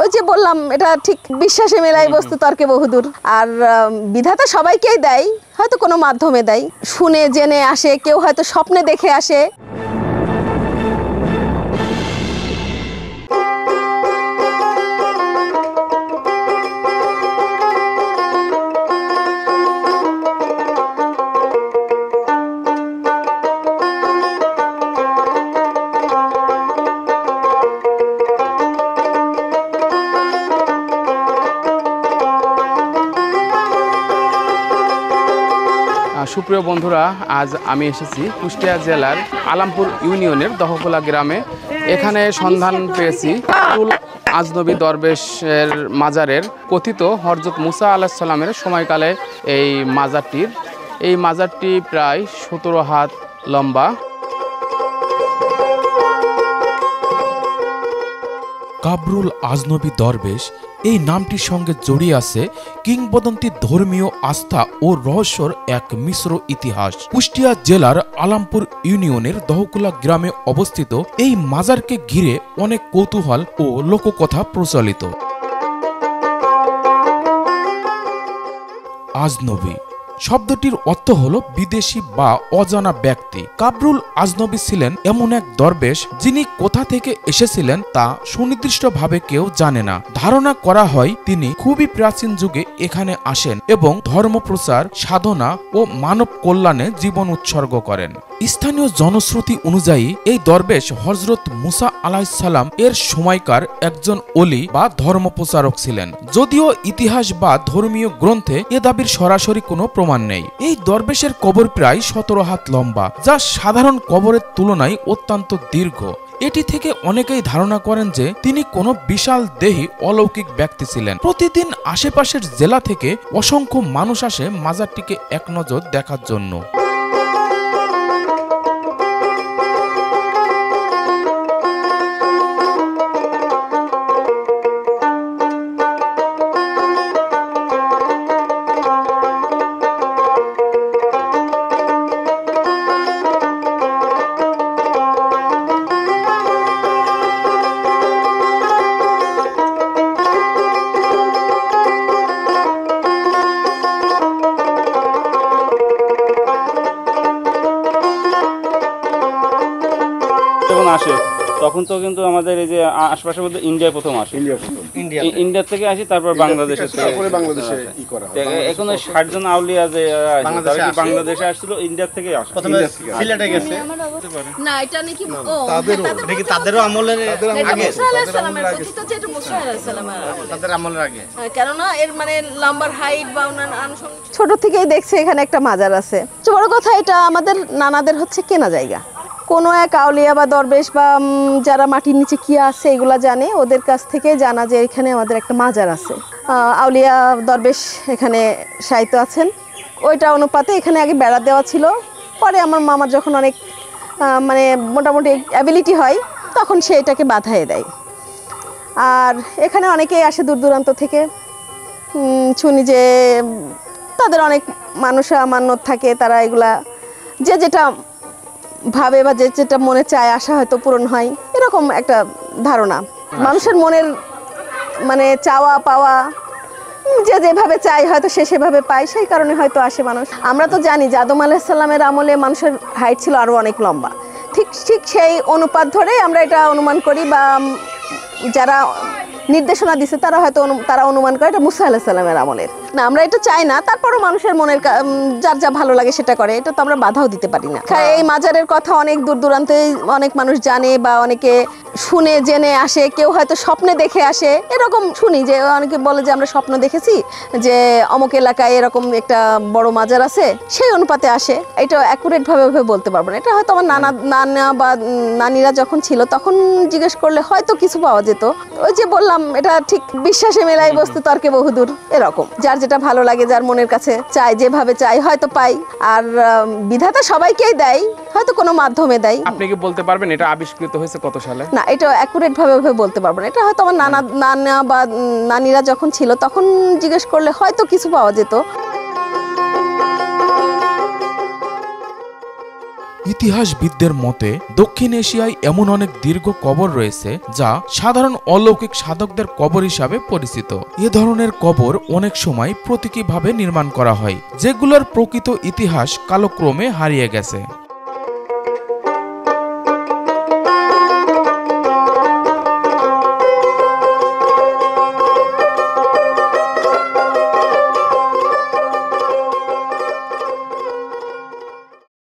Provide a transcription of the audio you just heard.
ওই যে বললাম এটা ঠিক বিশ্বাসে মেলাই বস্তু তর্কে বহুদূর। আর বিধাতা সবাইকেই দেয়, হয়তো কোনো মাধ্যমে দেয়, শুনে জেনে আসে, কেউ হয়তো স্বপ্নে দেখে আসে। সুপ্রিয় বন্ধুরা, আজ আমি এসেছি কুষ্টিয়া জেলার আলামপুর ইউনিয়নের দহকোলা গ্রামে। এখানে সন্ধান পেয়েছি কাবরুল আজনবী দরবেশের মাজারের কথিত হযরত মুসা আলাইহিস সালামের সময়কালে এই মাজারটি প্রায় 17 হাত লম্বা। কাবরুল আজনবী দরবেশ এই নামটির সঙ্গে জড়িয়ে আছে কিংবদন্তি, ধর্মীয় আস্থা ও রহস্যর এক মিশ্র ইতিহাস। কুষ্টিয়া জেলার আলামপুর ইউনিয়নের দহকুলা গ্রামে অবস্থিত এই মাজারকে ঘিরে অনেক কৌতূহল ও লোককথা প্রচলিত। আজনবী শব্দটির অর্থ হল বিদেশি বা অজানা ব্যক্তি। কাবরুল আজনবী ছিলেন এমন এক দরবেশ যিনি কোথা থেকে এসেছিলেন তা সুনির্দিষ্টভাবে কেউ জানে না। ধারণা করা হয় তিনি খুবই প্রাচীন যুগে এখানে আসেন এবং ধর্মপ্রচার, সাধনা ও মানব কল্যাণে জীবন উৎসর্গ করেন। স্থানীয় জনশ্রুতি অনুযায়ী এই দরবেশ হযরত মুসা আলাইহিস সালাম এর সময়কার একজন ওলি বা ধর্মপ্রচারক ছিলেন, যদিও ইতিহাস বা ধর্মীয় গ্রন্থে এ দাবির সরাসরি কোনো প্রমাণ নেই। এই দরবেশের কবর প্রায় 17 হাত লম্বা, যা সাধারণ কবরের তুলনায় অত্যন্ত দীর্ঘ। এটি থেকে অনেকেই ধারণা করেন যে তিনি কোনো বিশাল দেহী অলৌকিক ব্যক্তি ছিলেন। প্রতিদিন আশেপাশের জেলা থেকে অসংখ্য মানুষ আসে মাজারটিকে এক নজর দেখার জন্য। যখন আসে তখন তো কিন্তু আমাদের এই যে আশপাশের মধ্যে ইন্ডিয়ায় প্রথম আসে, ইন্ডিয়া থেকে আসি, তারপর বাংলাদেশে, এখন 60 জন আউলিয়া যে বাংলাদেশে আসছিল ইন্ডিয়া থেকে আসে, সিলেটে গেছে। না, এটা নাকি তাদেরও আমলের আগে, তাদের আমলের আগে, কেননা এর মানে নাম্বার হাইট বা ছোট থেকেই দেখছে এখানে একটা মাজার আছে। বড় কথা এটা আমাদের নানাদের হচ্ছে কেনা জায়গা। কোনো এক আউলিয়া বা দরবেশ বা যারা মাটির নিচে কি আছে এগুলা জানে, ওদের কাছ থেকে জানা যে এখানে আমাদের একটা মাজার আছে। আউলিয়া দরবেশ এখানে শায়িত আছেন, ওইটা অনুপাতে এখানে আগে বেড়া দেওয়া ছিল। পরে আমার মামার যখন অনেক মানে মোটামুটি অ্যাবিলিটি হয় তখন সে এটাকে বাধায়ে দেয়। আর এখানে অনেকেই আসে দূর দূরান্ত থেকে। শুনি যে তাদের অনেক মানুষা মান্যত থাকে, তারা এগুলা যে যেটা ভাবে বা যে যেটা মনে চায় আশা হয়তো পূরণ হয়, এরকম একটা ধারণা। মানুষের মনের মানে চাওয়া পাওয়া যে যেভাবে চাই হয়তো সে সেভাবে পায়, সেই কারণে হয়তো আসে মানুষ। আমরা তো জানি যে আদম আলাইহিস সালামের আমলে মানুষের হাইট ছিল আরও অনেক লম্বা। ঠিক সেই অনুপাত ধরেই আমরা এটা অনুমান করি, বা যারা নির্দেশনা দিছে তারা হয়তো তারা অনুমান করে এটা মুসা আলাইহিস সালামের আমলের। না, আমরা এটা চাই না, তারপরও মানুষের মনের যার যা ভালো লাগে সেটা করে, এটা তো আমরা বাধাও দিতে পারি না। এই মাজারের কথা অনেক দূর দূরান্তে অনেক মানুষ জানে বা অনেকে শুনে জেনে আসে, কেউ হয়তো স্বপ্নে দেখে আসে। এরকম শুনি যে অনেকে বলে যে আমরা স্বপ্ন দেখেছি যে অমুক এলাকায় এরকম একটা বড় মাজার আছে, সেই অনুপাতে আসে। এটা অ্যাকুরেট ভাবে বলতে পারবো না। এটা হয়তো আমার নানা বা নানিরা যখন ছিল তখন জিজ্ঞেস করলে হয়তো কিছু পাওয়া যেত। ওই যে বললাম এটা ঠিক বিশ্বাসে মেলাই বস্তু তর্কে বহুদূর, এরকম যার যেটা ভালো লাগে, যার মনের কাছে চাই, যেভাবে চাই হয়তো পাই। আর বিধাতা সবাইকেই দেয়, হয়তো কোনো মাধ্যমে দেয়। আপনি কি বলতে পারবেন এটা আবিষ্কৃত হয়েছে কত সালে? না, এটা অ্যাকুরেট ভাবে বলতে পারবো না। এটা হয়তো আমার নানা বা নানিরা যখন ছিল তখন জিজ্ঞেস করলে হয়তো কিছু পাওয়া যেত। ইতিহাসবিদদের মতে দক্ষিণ এশিয়ায় এমন অনেক দীর্ঘ কবর রয়েছে যা সাধারণ অলৌকিক সাধকদের কবর হিসাবে পরিচিত। এ ধরনের কবর অনেক সময় প্রতীকীভাবে নির্মাণ করা হয়, যেগুলোর প্রকৃত ইতিহাস কালক্রমে হারিয়ে গেছে।